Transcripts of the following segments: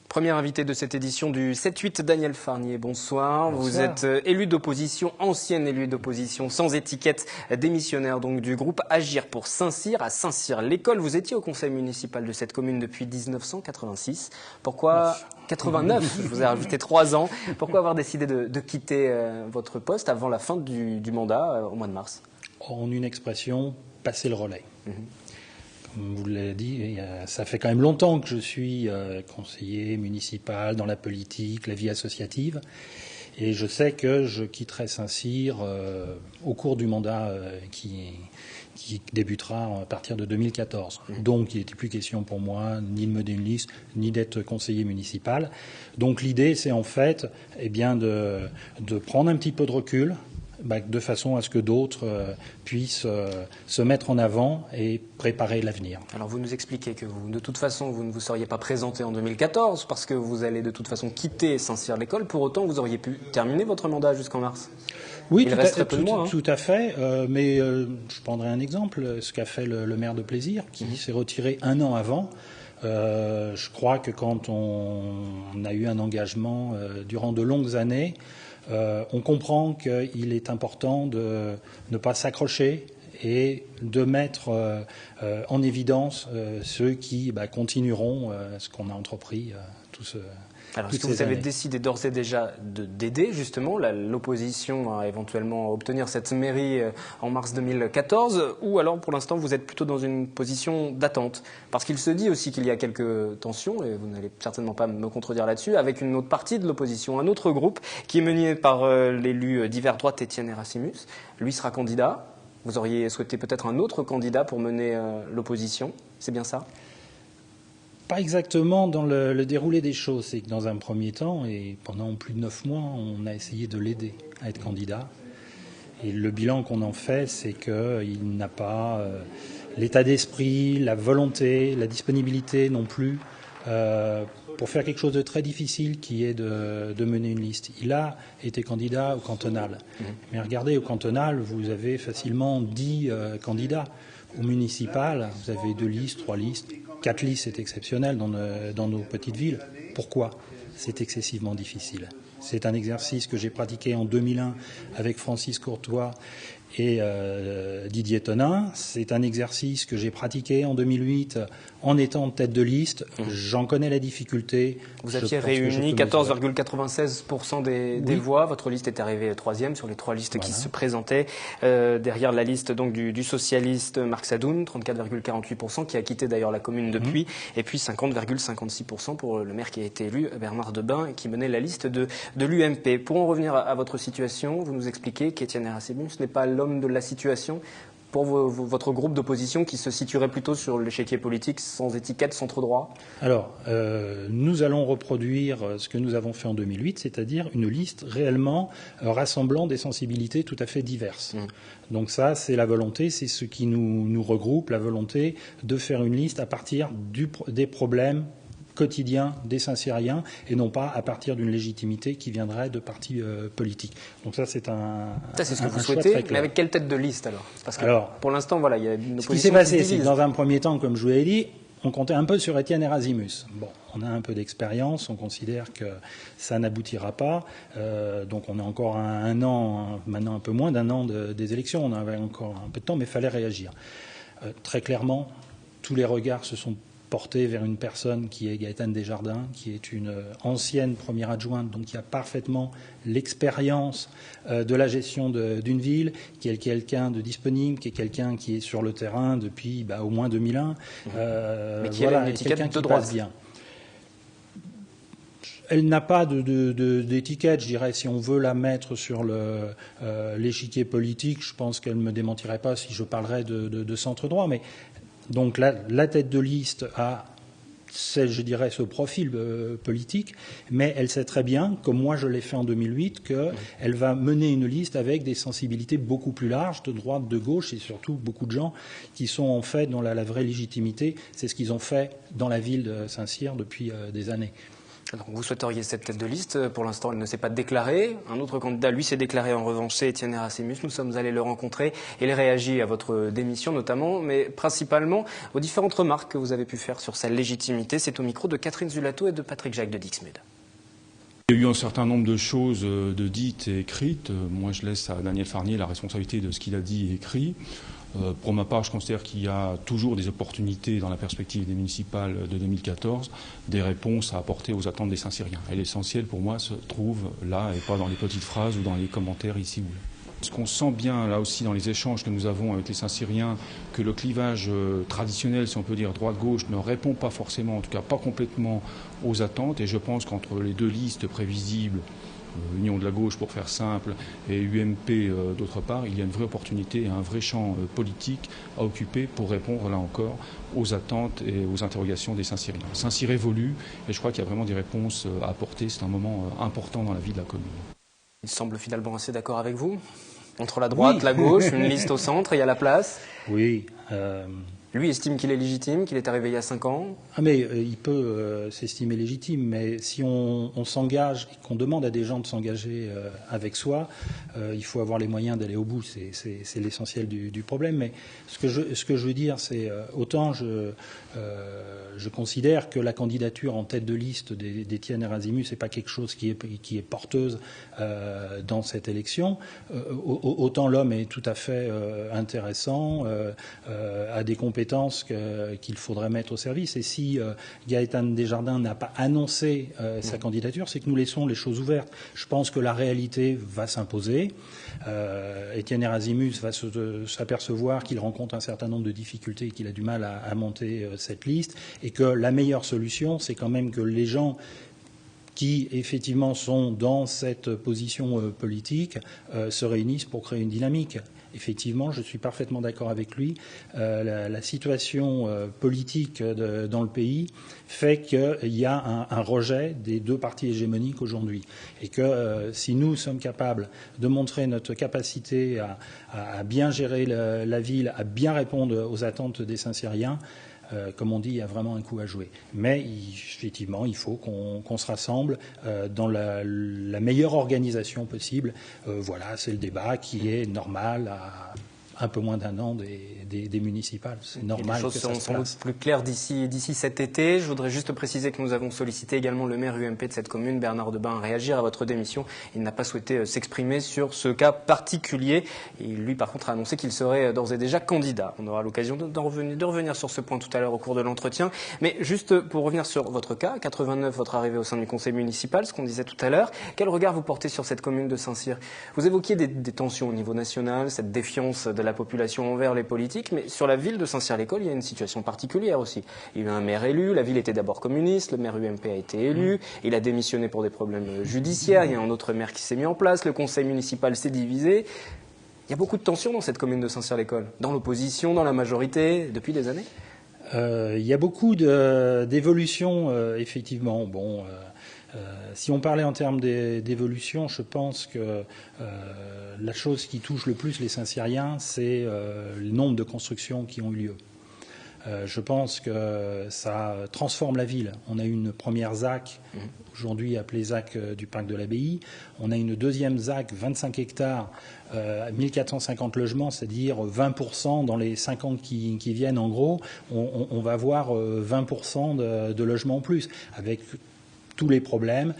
Premier invité de cette édition du 7-8, Daniel Farnier, bonsoir. Vous êtes élu d'opposition, ancienne élu d'opposition, sans étiquette, démissionnaire donc du groupe Agir pour Saint-Cyr, à Saint-Cyr-l'École. Vous étiez au conseil municipal de cette commune depuis 1986. Pourquoi 89, je vous ai rajouté 3 ans. Pourquoi avoir décidé de quitter votre poste avant la fin du mandat, au mois de mars? En une expression, passer le relais. Comme vous l'avez dit, ça fait quand même longtemps que je suis conseiller municipal dans la politique, la vie associative. Et je sais que je quitterai Saint-Cyr au cours du mandat qui débutera à partir de 2014. Donc il n'était plus question pour moi ni de mener une liste, ni d'être conseiller municipal. Donc l'idée, c'est en fait de prendre un petit peu de recul, de façon à ce que d'autres puissent se mettre en avant et préparer l'avenir. Alors vous nous expliquez que vous, de toute façon, vous ne vous seriez pas présenté en 2014 parce que vous allez de toute façon quitter Saint-Cyr-l'École. Pour autant, vous auriez pu terminer votre mandat jusqu'en mars. Oui, Il reste très peu de mois. Tout à fait. Mais je prendrai un exemple, ce qu'a fait le maire de Plaisir, qui s'est retiré 1 an avant. Je crois que quand on a eu un engagement durant de longues années, on comprend qu'il est important de ne pas s'accrocher et de mettre en évidence ceux qui continueront ce qu'on a entrepris Alors, est-ce que vous avez décidé d'ores et déjà d'aider justement l'opposition à éventuellement obtenir cette mairie en mars 2014, ou alors pour l'instant vous êtes plutôt dans une position d'attente? Parce qu'il se dit aussi qu'il y a quelques tensions, et vous n'allez certainement pas me contredire là-dessus, avec une autre partie de l'opposition, un autre groupe qui est mené par l'élu d'hiver droite Étienne Erasimus. Lui sera candidat. Vous auriez souhaité peut-être un autre candidat pour mener l'opposition, c'est bien ça? Pas exactement dans le déroulé des choses. C'est que dans un premier temps, et pendant plus de 9 mois, on a essayé de l'aider à être candidat. Et le bilan qu'on en fait, c'est qu'il n'a pas l'état d'esprit, la volonté, la disponibilité non plus pour faire quelque chose de très difficile qui est de mener une liste. Il a été candidat au cantonal. Mais regardez, au cantonal, vous avez facilement 10 candidats. Au municipal, vous avez 2 listes, 3 listes. 4 listes, c'est exceptionnel dans nos petites villes. Pourquoi? C'est excessivement difficile. C'est un exercice que j'ai pratiqué en 2001 avec Francis Courtois et Didier Tonin. C'est un exercice que j'ai pratiqué en 2008 en étant tête de liste. J'en connais la difficulté. Vous aviez réuni 14,96% des voix. Votre liste est arrivée 3e sur les 3 listes qui se présentaient. Derrière la liste donc du socialiste Marc Sadoun, 34,48%, qui a quitté d'ailleurs la commune depuis. Et puis 50,56% pour le maire qui a été élu, Bernard Debain, qui menait la liste de l'UMP. Pour en revenir à votre situation, vous nous expliquez qu'Étienne Erasimus n'est pas l'homme de la situation pour votre groupe d'opposition qui se situerait plutôt sur l'échiquier politique sans étiquette, centre droit? Alors, nous allons reproduire ce que nous avons fait en 2008, c'est-à-dire une liste réellement rassemblant des sensibilités tout à fait diverses. Donc ça, c'est la volonté, c'est ce qui nous regroupe, la volonté de faire une liste à partir des problèmes quotidien des Saint-Cyriens et non pas à partir d'une légitimité qui viendrait de partis politiques. Donc ça, c'est c'est ce que vous souhaitez, mais avec quelle tête de liste alors? Parce que pour l'instant, voilà, il y a une opposition. Ce qui s'est passé, c'est que dans un premier temps, comme je vous l'ai dit, on comptait un peu sur Étienne Erasimus. Bon, on a un peu d'expérience, on considère que ça n'aboutira pas. Donc on a encore un an, maintenant un peu moins d'un an des élections, on avait encore un peu de temps, mais il fallait réagir. Très clairement, tous les regards se sont porté vers une personne qui est Gaëtane Desjardins, qui est une ancienne première adjointe, donc qui a parfaitement l'expérience de la gestion d'une ville, qui est quelqu'un de disponible, qui est quelqu'un qui est sur le terrain depuis au moins 2001. Mais qui a une étiquette de droite. Passe bien. Elle n'a pas d'étiquette, je dirais, si on veut la mettre sur l'échiquier politique, je pense qu'elle ne me démentirait pas si je parlerais de centre droit, mais donc la tête de liste a, je dirais, ce profil politique, mais elle sait très bien, comme moi je l'ai fait en 2008, qu'elle va mener une liste avec des sensibilités beaucoup plus larges, de droite, de gauche, et surtout beaucoup de gens qui sont en fait dans la vraie légitimité. C'est ce qu'ils ont fait dans la ville de Saint-Cyr depuis des années. Donc vous souhaiteriez cette tête de liste. Pour l'instant, elle ne s'est pas déclarée. Un autre candidat, lui, s'est déclaré en revanche, c'est Etienne Erasmus. Nous sommes allés le rencontrer et il réagit à votre démission notamment, mais principalement aux différentes remarques que vous avez pu faire sur sa légitimité. C'est au micro de Catherine Zulato et de Patrick Jacques de Dixmude. Il y a eu un certain nombre de choses de dites et écrites. Moi, je laisse à Daniel Farnier la responsabilité de ce qu'il a dit et écrit. Pour ma part, je considère qu'il y a toujours des opportunités dans la perspective des municipales de 2014, des réponses à apporter aux attentes des Saint-Cyriens. Et l'essentiel pour moi se trouve là et pas dans les petites phrases ou dans les commentaires ici ou là. Ce qu'on sent bien là aussi dans les échanges que nous avons avec les Saint-Cyriens, que le clivage traditionnel, si on peut dire droite-gauche, ne répond pas forcément, en tout cas pas complètement aux attentes. Et je pense qu'entre les deux listes prévisibles, Union de la gauche pour faire simple et UMP d'autre part, il y a une vraie opportunité et un vrai champ politique à occuper pour répondre là encore aux attentes et aux interrogations des Saint-Cyriens. Saint-Cyr évolue et je crois qu'il y a vraiment des réponses à apporter. C'est un moment important dans la vie de la commune. Il semble finalement assez d'accord avec vous. Entre la droite, la gauche, une liste au centre, il y a la place. Oui. Lui estime qu'il est légitime, qu'il est arrivé il y a 5 ans. Ah mais il peut s'estimer légitime, mais si on s'engage, qu'on demande à des gens de s'engager avec soi, il faut avoir les moyens d'aller au bout. C'est l'essentiel du problème. Mais ce que je veux dire, c'est autant je considère que la candidature en tête de liste d'Etienne Erasmus n'est pas quelque chose qui est porteuse dans cette élection. Autant l'homme est tout à fait intéressant, a des compétences qu'il faudrait mettre au service. Et si Gaëtane Desjardins n'a pas annoncé sa candidature, c'est que nous laissons les choses ouvertes. Je pense que la réalité va s'imposer. Etienne Erasmus va s'apercevoir qu'il rencontre un certain nombre de difficultés et qu'il a du mal à monter cette liste, et que la meilleure solution, c'est quand même que les gens qui effectivement sont dans cette position politique se réunissent pour créer une dynamique. Effectivement, je suis parfaitement d'accord avec lui. La situation politique dans le pays fait qu'il y a un rejet des deux partis hégémoniques aujourd'hui. Et que si nous sommes capables de montrer notre capacité à bien gérer la ville, à bien répondre aux attentes des Saint-Cyriens, comme on dit, il y a vraiment un coup à jouer. Mais effectivement, il faut qu'on se rassemble dans la meilleure organisation possible. Voilà, c'est le débat qui est normal à un peu moins d'un an des municipales. C'est normal que ça se passe. Les choses seront plus claires d'ici cet été. Je voudrais juste préciser que nous avons sollicité également le maire UMP de cette commune, Bernard Debain, à réagir à votre démission. Il n'a pas souhaité s'exprimer sur ce cas particulier. Et lui, par contre, a annoncé qu'il serait d'ores et déjà candidat. On aura l'occasion de revenir sur ce point tout à l'heure au cours de l'entretien. Mais juste pour revenir sur votre cas, 89, votre arrivée au sein du conseil municipal, ce qu'on disait tout à l'heure. Quel regard vous portez sur cette commune de Saint-Cyr? Vous évoquiez des tensions au niveau national, cette défiance de la population envers les politiques, mais sur la ville de Saint-Cyr-l'École, il y a une situation particulière aussi. Il y a eu un maire élu, la ville était d'abord communiste, le maire UMP a été élu, il a démissionné pour des problèmes judiciaires, il y a un autre maire qui s'est mis en place, le conseil municipal s'est divisé. Il y a beaucoup de tensions dans cette commune de Saint-Cyr-l'École, dans l'opposition, dans la majorité, depuis des années. Il y a beaucoup d'évolutions, effectivement. Bon, si on parlait en termes d'évolution, je pense que la chose qui touche le plus les Saint-Cyriens, c'est le nombre de constructions qui ont eu lieu. Je pense que ça transforme la ville. On a eu une première ZAC, aujourd'hui appelée ZAC du parc de l'Abbaye. On a une deuxième ZAC, 25 hectares, 1450 logements, c'est-à-dire 20% dans les 5 ans qui viennent en gros. On va avoir 20% de logements en plus, avec tous les problèmes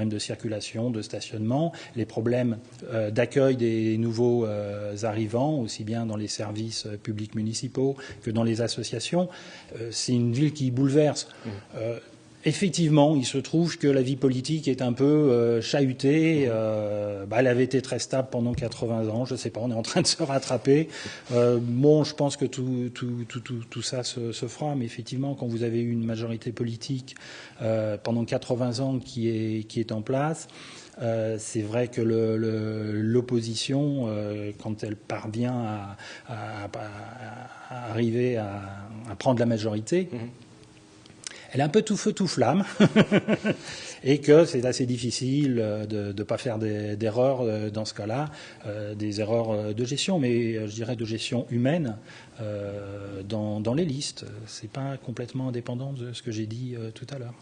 de circulation, de stationnement, les problèmes d'accueil des nouveaux arrivants, aussi bien dans les services publics municipaux que dans les associations. C'est une ville qui bouleverse. Effectivement, il se trouve que la vie politique est un peu chahutée. Elle avait été très stable pendant 80 ans. Je ne sais pas, on est en train de se rattraper. Je pense que tout ça se fera. Mais effectivement, quand vous avez eu une majorité politique pendant 80 ans qui est en place, c'est vrai que l'opposition, quand elle parvient à arriver à prendre la majorité, elle est un peu tout feu, tout flamme, et que c'est assez difficile de ne pas faire d'erreurs dans ce cas-là, des erreurs de gestion, mais je dirais de gestion humaine dans les listes. C'est pas complètement indépendant de ce que j'ai dit tout à l'heure.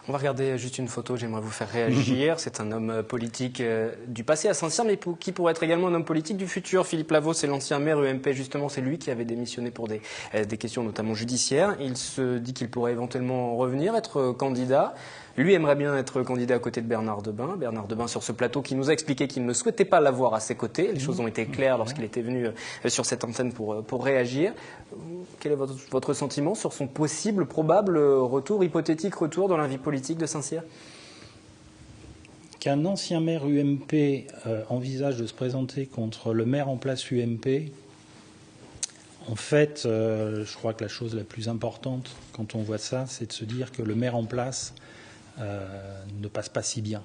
On va regarder juste une photo, j'aimerais vous faire réagir. C'est un homme politique du passé à Saint-Cyr, mais qui pourrait être également un homme politique du futur. Philippe Lavaux, c'est l'ancien maire UMP, justement, c'est lui qui avait démissionné pour des questions notamment judiciaires. Il se dit qu'il pourrait éventuellement revenir, être candidat. Lui aimerait bien être candidat à côté de Bernard Debain. Bernard Debain sur ce plateau qui nous a expliqué qu'il ne souhaitait pas l'avoir à ses côtés. Les choses ont été claires lorsqu'il était venu sur cette antenne pour réagir. Quel est votre sentiment sur son possible, probable retour, hypothétique retour dans la vie politique de Saint-Cyr? Qu'un ancien maire UMP envisage de se présenter contre le maire en place UMP, en fait, je crois que la chose la plus importante quand on voit ça, c'est de se dire que le maire en place ne passe pas si bien.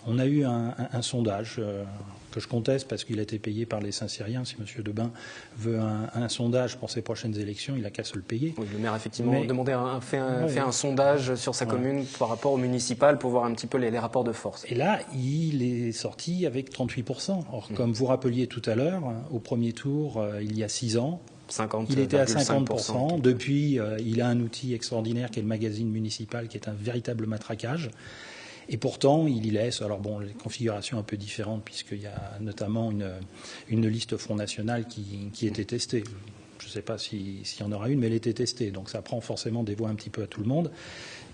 On a eu un sondage que je conteste parce qu'il a été payé par les Saint-Cyriens. Si M. Debain veut un sondage pour ses prochaines élections, il n'a qu'à se le payer. Oui, le maire a effectivement fait un sondage sur sa commune par rapport au municipal pour voir un petit peu les rapports de force. Et là, il est sorti avec 38%. Or, comme vous rappeliez tout à l'heure, au premier tour, il y a 6 ans, il était à 50%. Depuis, il a un outil extraordinaire qui est le magazine municipal, qui est un véritable matraquage. Et pourtant, il y laisse, alors bon, les configurations un peu différentes, puisqu'il y a notamment une liste Front National qui était testée. Je ne sais pas s'il y en aura une, mais elle était testée. Donc ça prend forcément des voix un petit peu à tout le monde.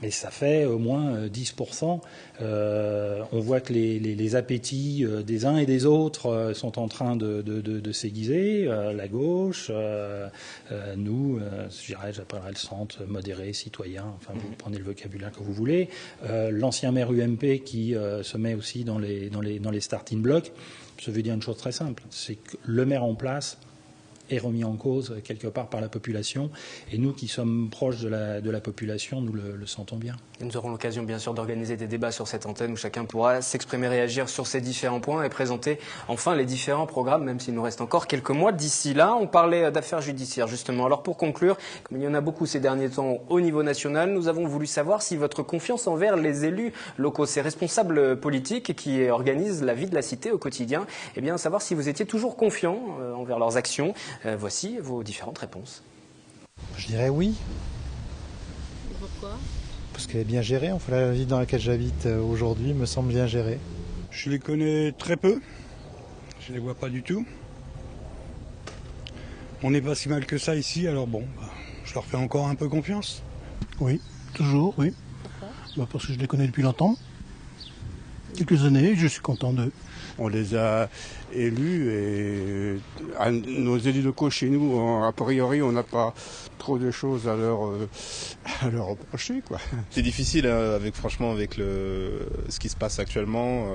Mais ça fait au moins 10%. On voit que les appétits des uns et des autres sont en train de s'aiguiser. La gauche, nous, j'appellerais le centre modéré, citoyen, enfin vous prenez le vocabulaire que vous voulez. L'ancien maire UMP qui se met aussi dans les starting blocks. Ça veut dire une chose très simple, c'est que le maire en place est remis en cause quelque part par la population. Et nous qui sommes proches de la population, nous le sentons bien. Et nous aurons l'occasion bien sûr d'organiser des débats sur cette antenne où chacun pourra s'exprimer, réagir sur ces différents points et présenter enfin les différents programmes, même s'il nous reste encore quelques mois d'ici là. On parlait d'affaires judiciaires justement. Alors pour conclure, comme il y en a beaucoup ces derniers temps au niveau national, nous avons voulu savoir si votre confiance envers les élus locaux, ces responsables politiques qui organisent la vie de la cité au quotidien, eh bien savoir si vous étiez toujours confiant envers leurs actions. Voici vos différentes réponses. Je dirais oui. Et pourquoi? Parce qu'elle est bien gérée. Enfin, la ville dans laquelle j'habite aujourd'hui me semble bien gérée. Je les connais très peu. Je les vois pas du tout. On n'est pas si mal que ça ici, alors bon, je leur fais encore un peu confiance. Oui, toujours, oui. Pourquoi? Parce que je les connais depuis longtemps. Quelques années, je suis content d'eux. On les a élus et nos élus locaux chez nous, a priori, on n'a pas trop de choses à leur reprocher, quoi. C'est difficile avec ce qui se passe actuellement.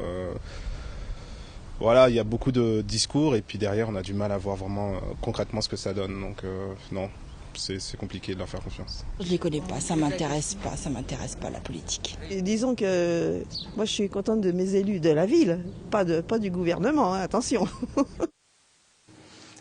Voilà, il y a beaucoup de discours et puis derrière on a du mal à voir vraiment concrètement ce que ça donne. Donc non, c'est compliqué de leur faire confiance. Je les connais pas, ça m'intéresse pas la politique. Et disons que moi je suis contente de mes élus de la ville, pas du gouvernement, hein, attention.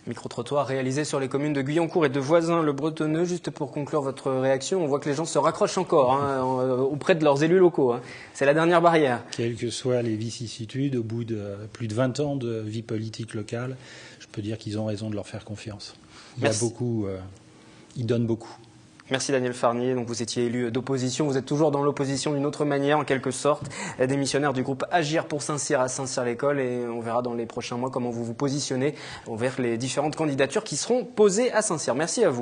Micro-trottoir réalisé sur les communes de Guyancourt et de Voisins-le-Bretonneux. Juste pour conclure votre réaction, on voit que les gens se raccrochent encore auprès de leurs élus locaux. C'est la dernière barrière. Quelles que soient les vicissitudes, au bout de plus de 20 ans de vie politique locale, je peux dire qu'ils ont raison de leur faire confiance. Il y a beaucoup, ils donnent beaucoup. Merci Daniel Farnier. Donc vous étiez élu d'opposition, vous êtes toujours dans l'opposition d'une autre manière en quelque sorte, démissionnaire du groupe Agir pour Saint-Cyr à Saint-Cyr-l'École, et on verra dans les prochains mois comment vous vous positionnez envers les différentes candidatures qui seront posées à Saint-Cyr. Merci à vous.